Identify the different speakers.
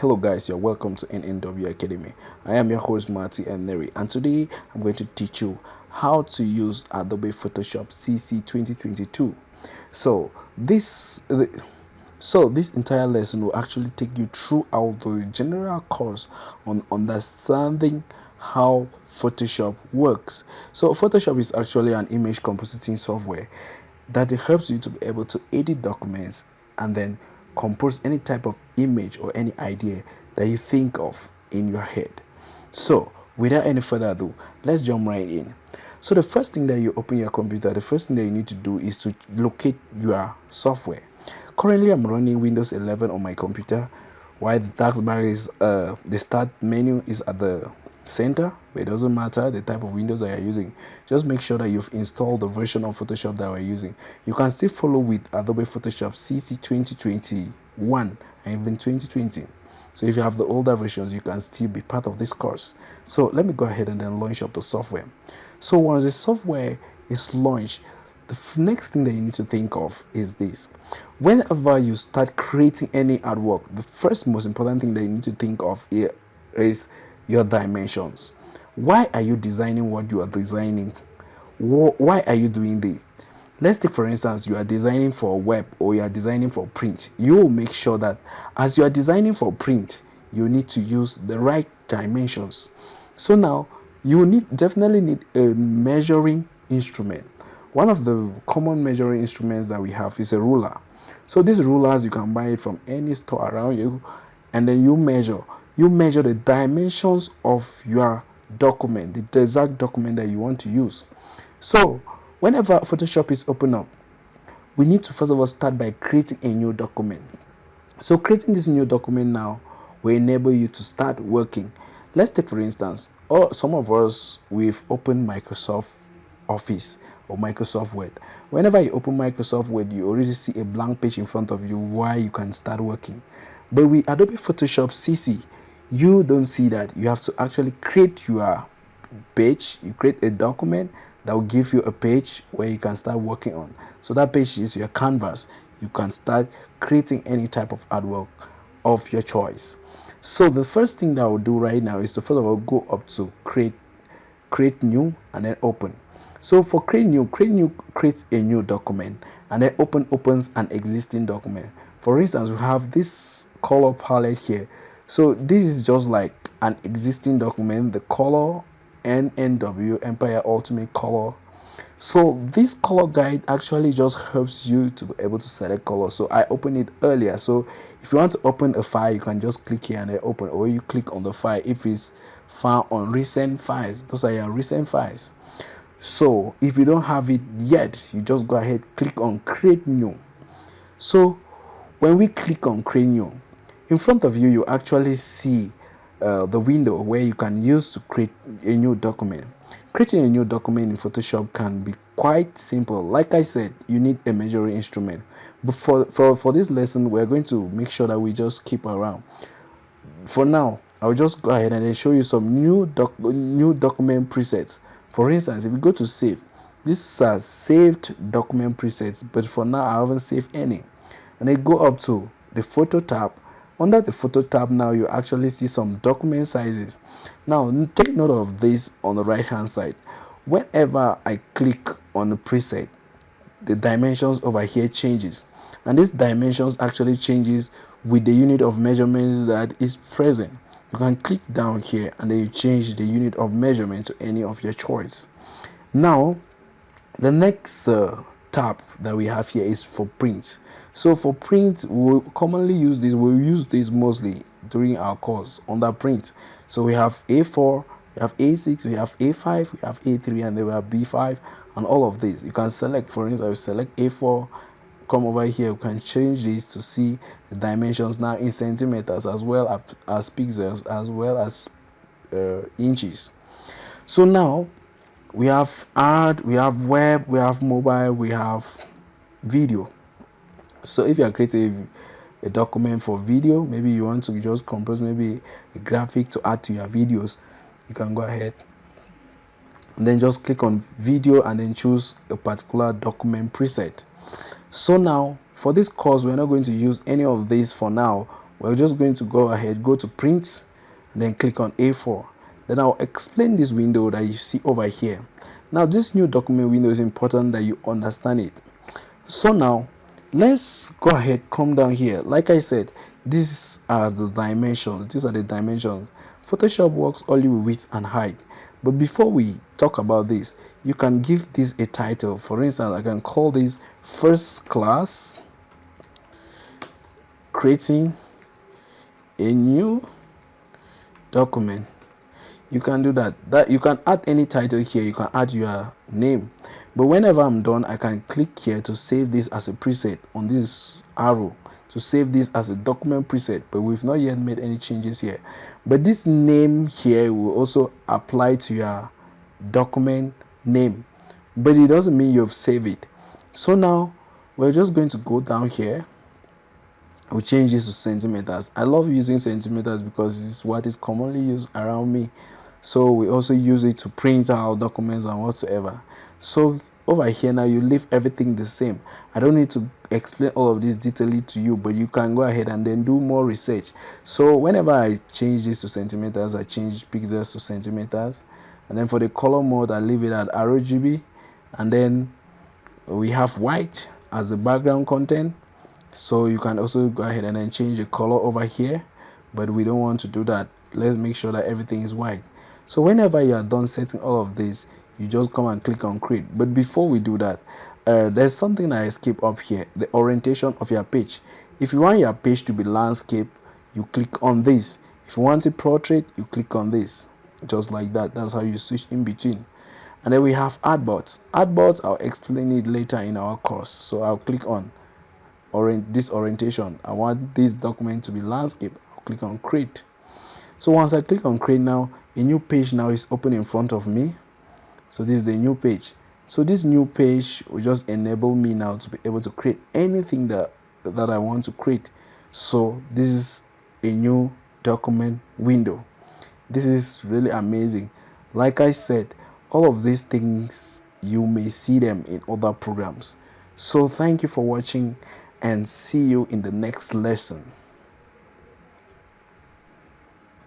Speaker 1: Hello guys, you're welcome to NNW Academy. I am your host Marty and Neri, and today I'm going to teach you how to use Adobe Photoshop CC 2022. So this entire lesson will actually take you throughout the general course on understanding how Photoshop works. So Photoshop is actually an image compositing software that helps you to be able to edit documents and then compose any type of image or any idea that you think of in your head. So without any further ado, let's jump right in. So the first thing that you open your computer, the first thing that you need to do is to locate your software. Currently I'm running Windows 11 on my computer, while the taskbar is the start menu is at the center, but it doesn't matter the type of Windows that you're using. Just make sure that you've installed the version of Photoshop that we're using. You can still follow with Adobe Photoshop CC 2021 and even 2020. So if you have the older versions, you can still be part of this course. So let me go ahead and then launch up the software. So once the software is launched, the next thing that you need to think of is this. Whenever you start creating any artwork, the first most important thing that you need to think of here is your dimensions. Why are you designing what you are designing? Why are you doing this? Let's take for instance, you are designing for web or you are designing for print. You will make sure that as you are designing for print, you need to use the right dimensions. So now you definitely need a measuring instrument. One of the common measuring instruments that we have is a ruler. So these rulers, you can buy it from any store around you, and then you measure the dimensions of your document, the exact document that you want to use. So whenever Photoshop is open up, we need to first of all start by creating a new document. So creating this new document now will enable you to start working. Let's take for instance, some of us, we've opened Microsoft Office or Microsoft Word. Whenever you open Microsoft Word, you already see a blank page in front of you where you can start working. But with Adobe Photoshop CC, you don't see that. You have to actually create your page. You create a document that will give you a page where you can start working on. So that page is your canvas. You can start creating any type of artwork of your choice. So the first thing that I will do right now is to first of all go up to create new and then open. So for create new creates a new document, and then opens an existing document. For instance, we have this color palette here. So this is just like an existing document, the color NNW Empire Ultimate Color. So this color guide actually just helps you to be able to select color. So I opened it earlier. So if you want to open a file, you can just click here and then open, or you click on the file if it's found on recent files. Those are your recent files. So if you don't have it yet, you just go ahead, click on create new. So when we click on create new, in front of you, you actually see the window where you can use to create a new document. Creating a new document in Photoshop can be quite simple. Like I said, you need a measuring instrument. But for this lesson, we're going to make sure that we just keep around. For now, I'll just go ahead and then show you some new document presets. For instance, if you go to save, these are saved document presets, but for now I haven't saved any. And then go up to the photo tab. Under the photo tab now, you actually see some document sizes. Now take note of this on the right hand side. Whenever I click on the preset, the dimensions over here changes, and this dimensions actually changes with the unit of measurement that is present. You can click down here and then you change the unit of measurement to any of your choice. Now the next tab that we have here is for print. So for print, we'll commonly use this. We'll use this mostly during our course under print. So we have A4, we have A6, we have A5, we have A3, and then we have B5, and all of these. You can select, for instance, I will select A4, come over here, you can change this to see the dimensions now in centimeters as well as pixels as well as inches. So now we have art, we have web, we have mobile, we have video. So if you are creating a document for video, maybe you want to just compose maybe a graphic to add to your videos, you can go ahead and then just click on video and then choose a particular document preset. So now for this course, we're not going to use any of this for now, we're just going to go ahead, go to print, and then click on A4. Then I'll explain this window that you see over here. Now this new document window is important that you understand it. So now let's go ahead, come down here. Like I said, these are the dimensions. Photoshop works only with width and height. But before we talk about this, you can give this a title. For instance, I can call this first class creating a new document. You can do that. You can add any title here. You can add your name. But whenever I'm done, I can click here to save this as a preset on this arrow to save this as a document preset. But we've not yet made any changes here. But this name here will also apply to your document name, but it doesn't mean you've saved it. So now we're just going to go down here. We'll change this to centimeters. I love using centimeters because it's what is commonly used around me. So we also use it to print our documents and whatsoever. So over here now, you leave everything the same. I don't need to explain all of this detailedly to you, but you can go ahead and then do more research. So whenever I change this to centimeters, I change pixels to centimeters. And then for the color mode, I leave it at RGB. And then we have white as the background content. So you can also go ahead and then change the color over here, but we don't want to do that. Let's make sure that everything is white. So whenever you are done setting all of this, you just come and click on create. But before we do that, there's something that I skip up here, the orientation of your page. If you want your page to be landscape, you click on this. If you want it portrait, you click on this, just like that. That's how you switch in between. And then we have artboards. Artboards, I'll explain it later in our course. So I'll click on this orientation. I want this document to be landscape. I'll click on create. So once I click on create now, a new page now is open in front of me. So this is the new page. So this new page will just enable me now to be able to create anything that I want to create. So this is a new document window. This is really amazing. Like I said, all of these things, you may see them in other programs. So thank you for watching and see you in the next lesson.